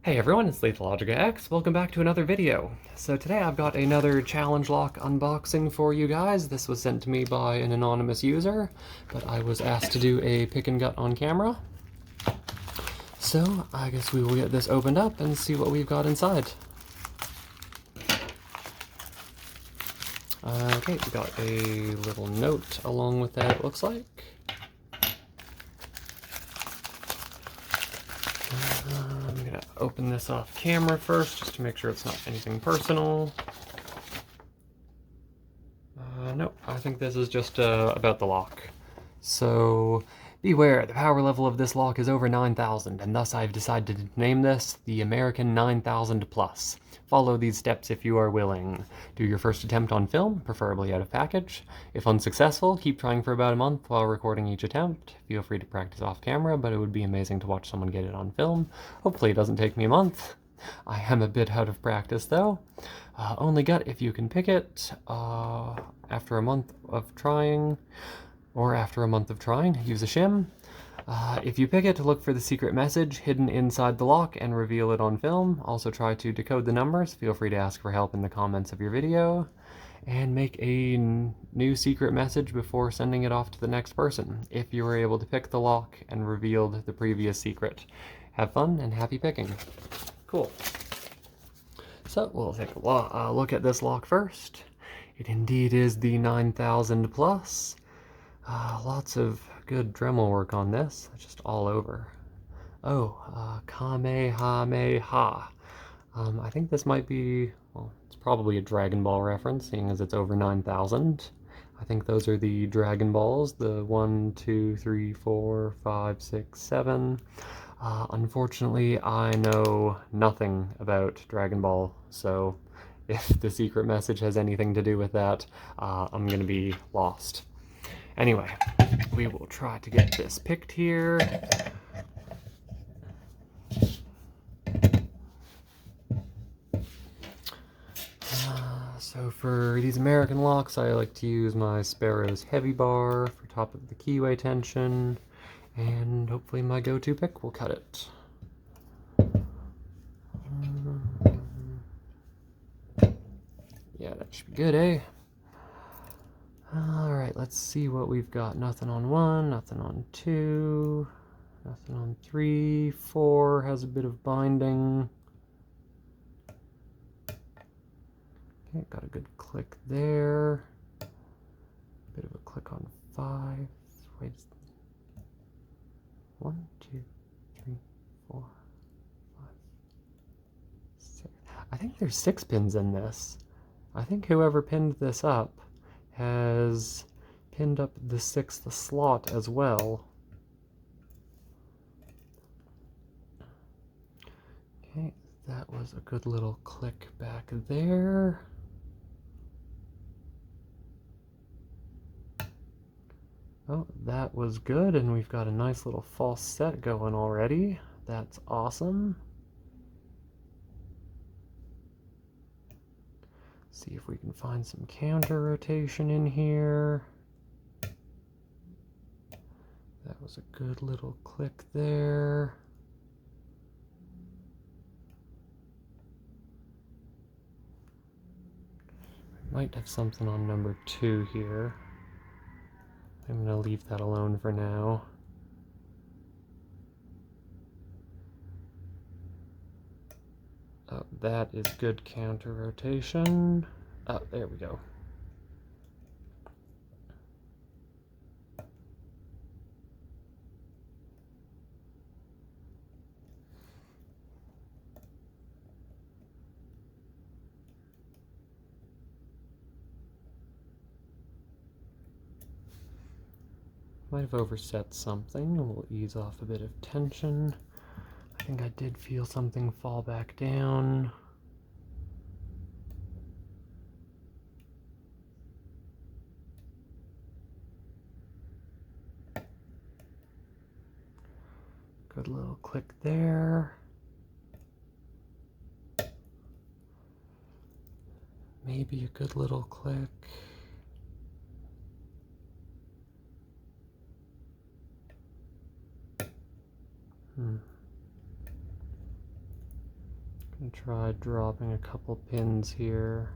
Hey everyone, it's Lethalogica X. Welcome back to another video. So today I've got another challenge lock unboxing for you guys. This was sent to me by an anonymous user, but I was asked to do a pick and gut on camera. So I guess we will get this opened up and see what we've got inside. Okay, we got a little note along with that, it looks like. I'm gonna open this off camera first, just to make sure it's not anything personal. Nope, I think this is just about the lock. So, beware, the power level of this lock is over 9,000, and thus I've decided to name this the American 9000 Plus. Follow these steps if you are willing. Do your first attempt on film, preferably out of package. If unsuccessful, keep trying for about a month while recording each attempt. Feel free to practice off camera, but it would be amazing to watch someone get it on film. Hopefully it doesn't take me a month. I am a bit out of practice though. Only gut if you can pick it. After a month of trying, use a shim. If you pick it, look for the secret message hidden inside the lock and reveal it on film. Also try to decode the numbers. Feel free to ask for help in the comments of your video. And make a new secret message before sending it off to the next person, if you were able to pick the lock and revealed the previous secret. Have fun and happy picking. Cool. So we'll take a look at this lock first. It indeed is the 9000 Plus. Lots of good Dremel work on this, just all over. Oh, Kamehameha. I think this might be, well, it's probably a Dragon Ball reference, seeing as it's over 9,000. I think those are the Dragon Balls, the 1, 2, 3, 4, 5, 6, 7. Unfortunately, I know nothing about Dragon Ball, so if the secret message has anything to do with that, I'm gonna be lost. Anyway, we will try to get this picked here. So for these American locks, I like to use my Sparrow's Heavy Bar for top of the keyway tension, and hopefully my go-to pick will cut it. Yeah, that should be good, eh? Alright, let's see what we've got. Nothing on 1, nothing on 2, nothing on 3, 4 has a bit of binding. Okay, got a good click there. Bit of a click on 5. Wait. 1, 2, 3, 4, 5, 6. I think there's 6 pins in this. I think whoever pinned this up has pinned up the 6th slot as well. Okay, that was a good little click back there. Oh, that was good, and we've got a nice little false set going already. That's awesome. See if we can find some counter rotation in here. That was a good little click there. Might have something on number 2 here. I'm gonna leave that alone for now. Oh, that is good counter rotation. Oh, there we go. Might have overset something. We'll ease off a bit of tension. I think I did feel something fall back down. Good little click there. Maybe a good little click. And try dropping a couple pins here.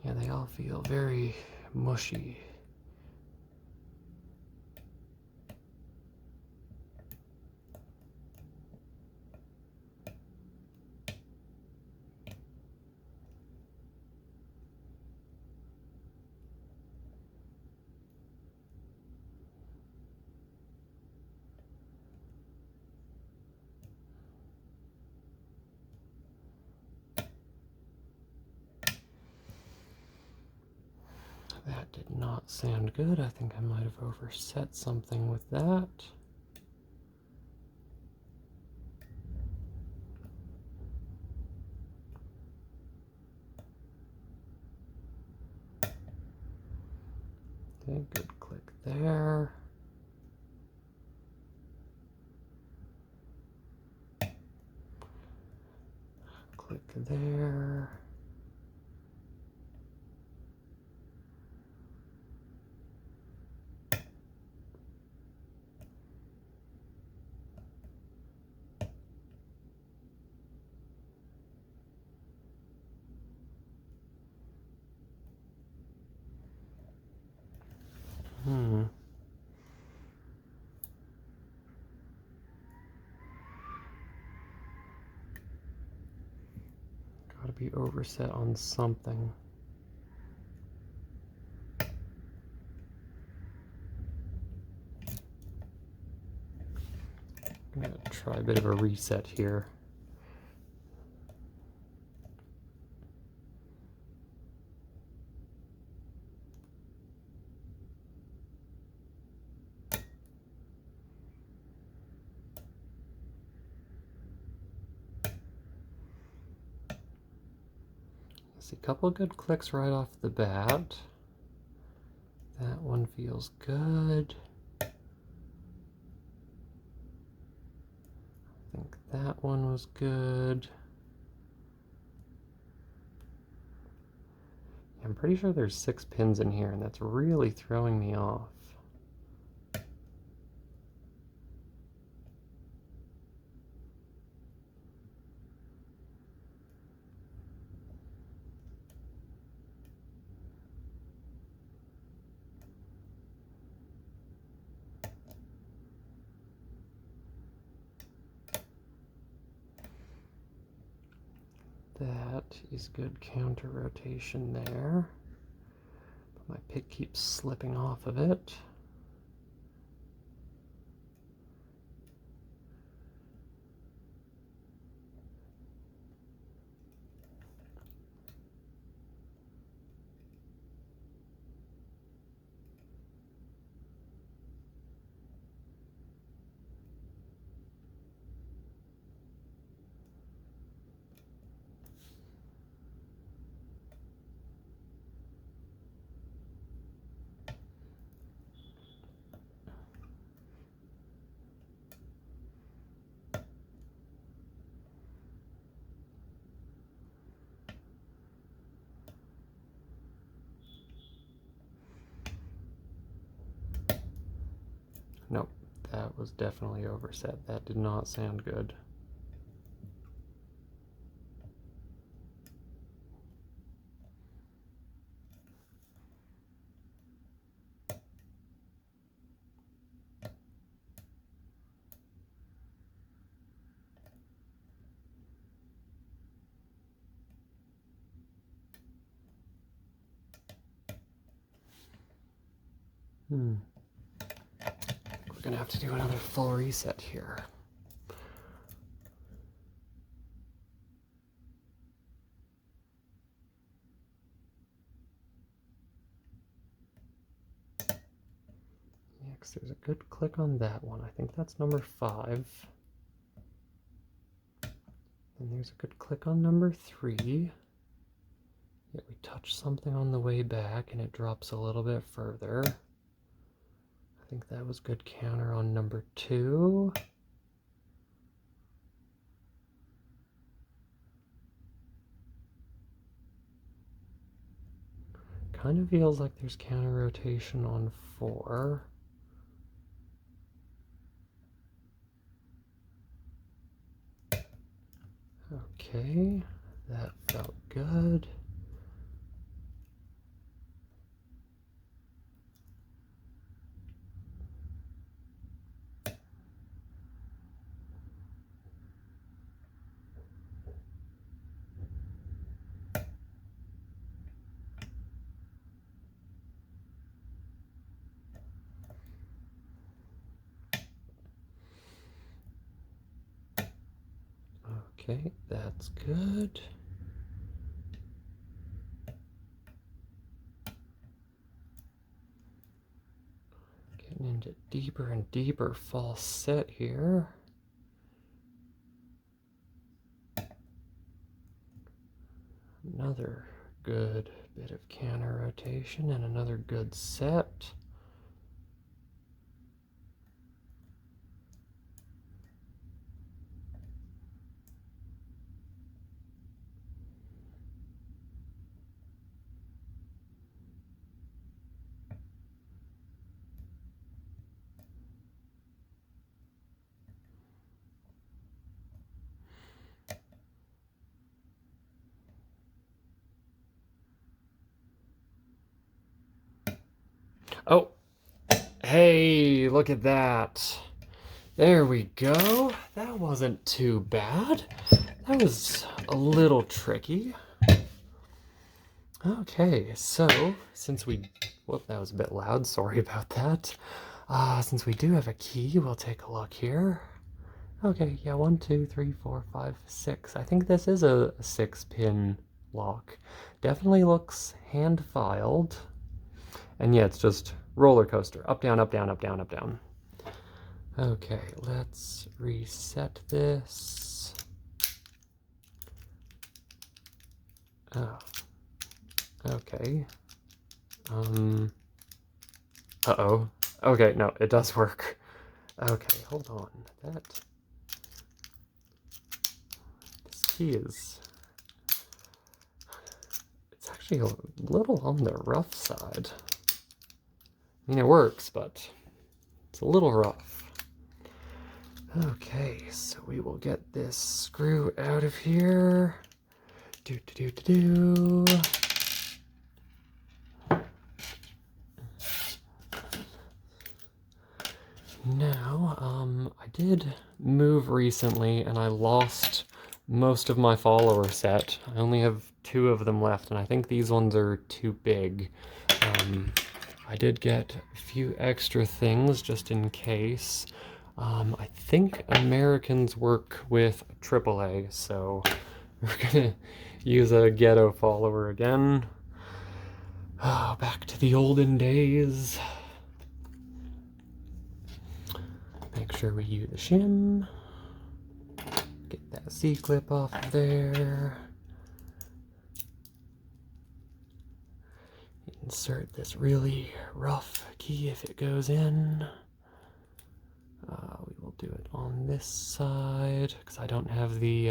Yeah, they all feel very mushy. That did not sound good. I think I might have overset something with that. Okay, good click there. Click there. Gotta be overset on something. I'm gonna try a bit of a reset here. See, a couple good clicks right off the bat. That one feels good. I think that one was good. I'm pretty sure there's 6 pins in here, and that's really throwing me off. That is good counter rotation there. But my pick keeps slipping off of it. Nope, that was definitely overset. That did not sound good. We're gonna have to do another full reset here. Next, there's a good click on that one. I think that's number 5. And there's a good click on number 3. Yet we touch something on the way back and it drops a little bit further. I think that was good counter on number 2. Kind of feels like there's counter rotation on 4. Okay, that felt good. Okay, that's good. Getting into deeper and deeper false set here. Another good bit of counter rotation and another good set. Oh, hey, look at that. There we go. That wasn't too bad. That was a little tricky. Okay, so since we... Whoop, that was a bit loud. Sorry about that. Since we do have a key, we'll take a look here. Okay, yeah, 1, 2, 3, 4, 5, 6. I think this is a 6-pin lock. Definitely looks hand-filed. And yeah, it's just roller coaster. Up, down, up, down, up, down, up, down. Okay, let's reset this. Oh. Okay. Uh-oh. Okay, no, it does work. Okay, hold on. This key is... It's actually a little on the rough side. I mean, it works, but it's a little rough. Okay, so we will get this screw out of here. Do-do-do-do-do. Now, I did move recently and I lost most of my follower set. I only have 2 of them left and I think these ones are too big. I did get a few extra things just in case. I think Americans work with AAA, so we're gonna use a ghetto follower again. Oh, back to the olden days. Make sure we use the shim. Get that C-clip off of there. Insert this really rough key if it goes in. We will do it on this side because I don't have the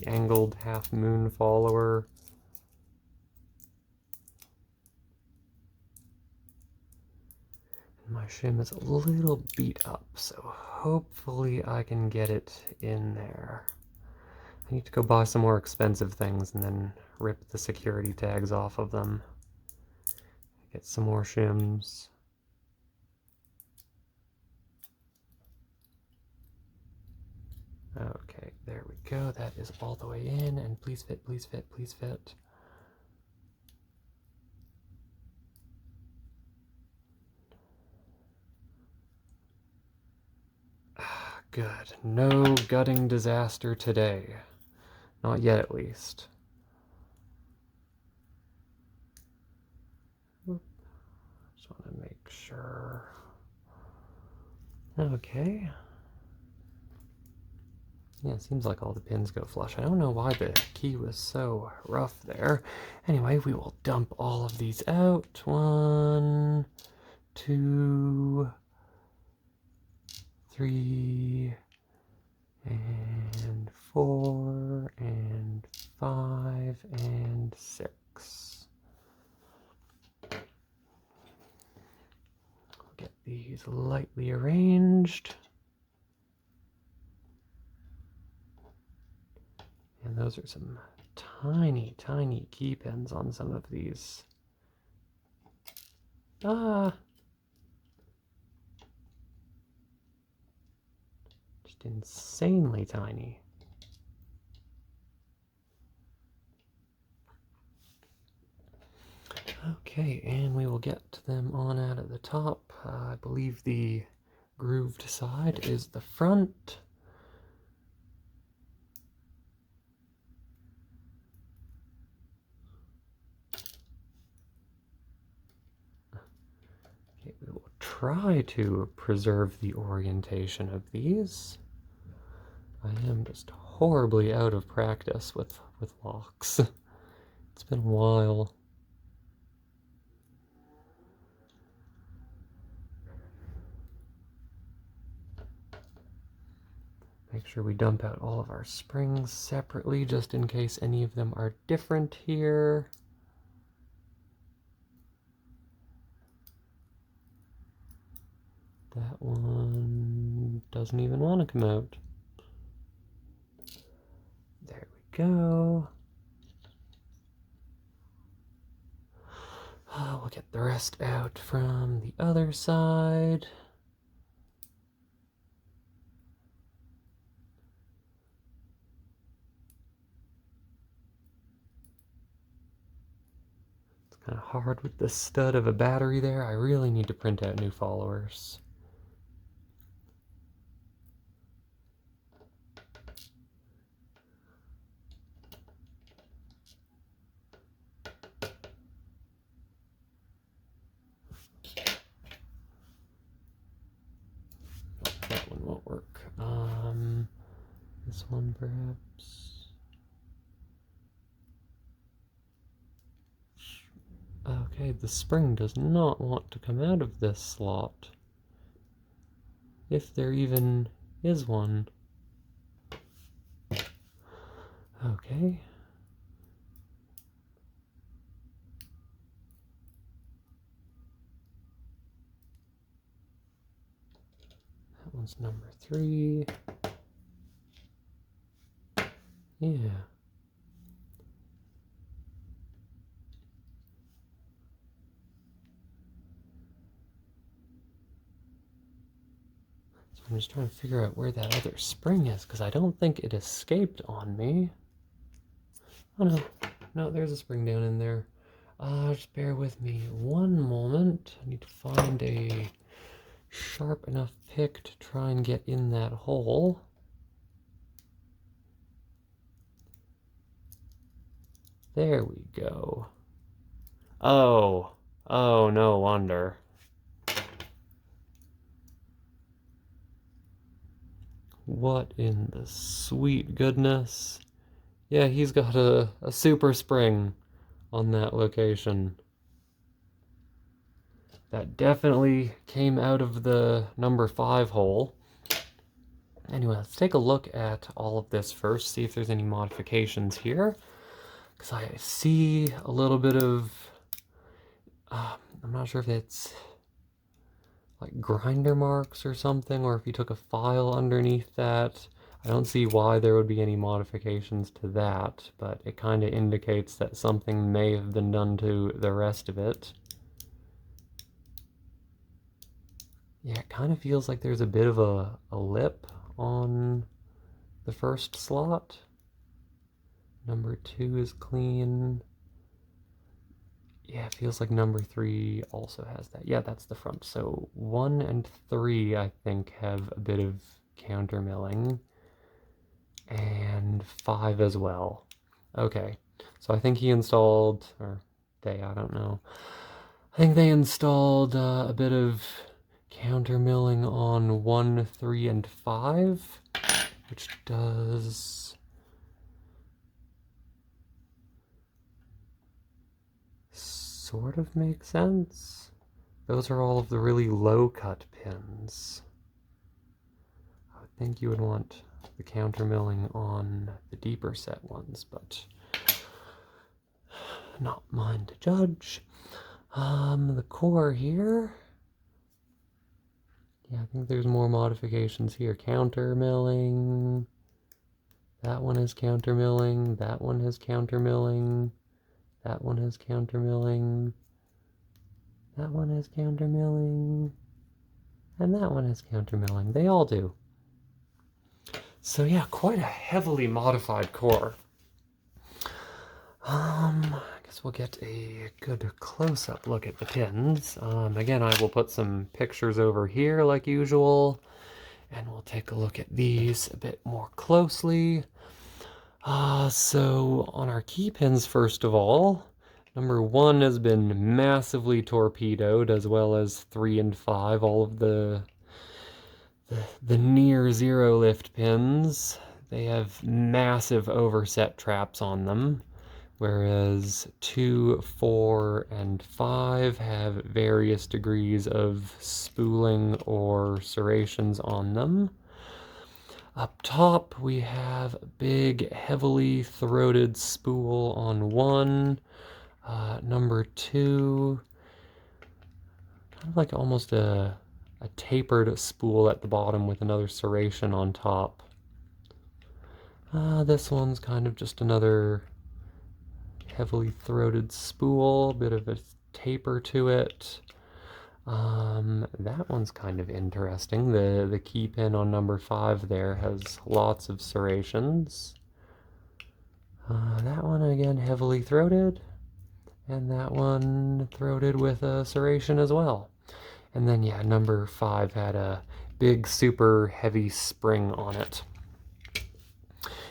angled half moon follower. My shim is a little beat up, so hopefully I can get it in there. I need to go buy some more expensive things and then rip the security tags off of them. Get some more shims. Okay, there we go. That is all the way in, and please fit, please fit, please fit. Good. No gutting disaster today. Not yet, at least. Just want to make sure. Okay. Yeah, it seems like all the pins go flush. I don't know why the key was so rough there. Anyway, we will dump all of these out. 1, 2, 3, and 4, and 5, and 6. I'll get these lightly arranged. And those are some tiny, tiny key pins on some of these. Just insanely tiny. Okay, and we will get them on out at the top. I believe the grooved side is the front. Okay, we will try to preserve the orientation of these. I am just horribly out of practice with locks. It's been a while. Make sure we dump out all of our springs separately, just in case any of them are different here. That one doesn't even want to come out. There we go. We'll get the rest out from the other side. It's kind of hard with the stud of a battery there. I really need to print out new followers. That one won't work. This one perhaps. Okay, the spring does not want to come out of this slot. If there even is one. Okay. That one's number 3. Yeah. So I'm just trying to figure out where that other spring is, because I don't think it escaped on me. Oh no. No, there's a spring down in there. Just bear with me one moment. I need to find a sharp enough pick to try and get in that hole. There we go. Oh, no wonder. What in the sweet goodness? Yeah, he's got a super spring on that location. That definitely came out of the number 5 hole. Anyway, let's take a look at all of this first, see if there's any modifications here. Because I see a little bit of, I'm not sure if it's like grinder marks or something, or if you took a file underneath that. I don't see why there would be any modifications to that, but it kind of indicates that something may have been done to the rest of it. Yeah, it kind of feels like there's a bit of a lip on the first slot. Number 2 is clean. Yeah, it feels like number 3 also has that. Yeah, that's the front. So 1 and 3, I think, have a bit of countermilling, and 5 as well. Okay, so I think he installed, or they, I don't know. I think they installed a bit of countermilling on 1, 3, and 5, which does sort of make sense. Those are all of the really low cut pins. I would think you would want the countermilling on the deeper set ones, but not mine to judge. The core here. Yeah, I think there's more modifications here. Countermilling. That one is countermilling. That one has countermilling. That one has countermilling. That one has countermilling. And that one has countermilling. They all do. So yeah, quite a heavily modified core. I guess we'll get a good close-up look at the pins. Again, I will put some pictures over here like usual, and we'll take a look at these a bit more closely. So on our key pins, first of all, number 1 has been massively torpedoed, as well as 3 and 5, all of the near zero lift pins. They have massive overset traps on them, whereas 2, 4, and 5 have various degrees of spooling or serrations on them. Up top, we have a big, heavily throated spool on 1. Number 2, kind of like almost a tapered spool at the bottom with another serration on top. This one's kind of just another heavily throated spool, bit of a taper to it. That one's kind of interesting. The key pin on number 5 there has lots of serrations. That one again heavily throated, and that one throated with a serration as well. And then yeah, number 5 had a big super heavy spring on it.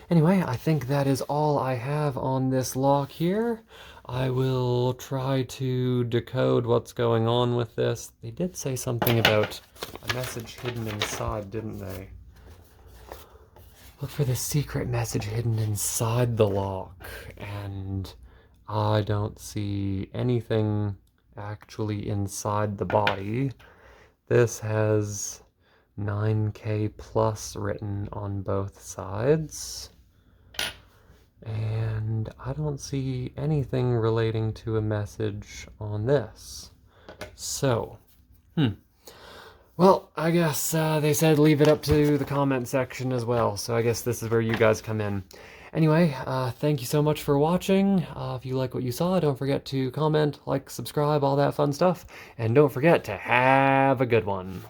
Anyway, I think that is all I have on this lock here. I will try to decode what's going on with this. They did say something about a message hidden inside, didn't they? Look for the secret message hidden inside the lock, and I don't see anything actually inside the body. This has 9K plus written on both sides, and I don't see anything relating to a message on this. So, well, I guess they said leave it up to the comment section as well, so I guess this is where you guys come in. Anyway, thank you so much for watching. If you like what you saw, don't forget to comment, like, subscribe, all that fun stuff, and don't forget to have a good one.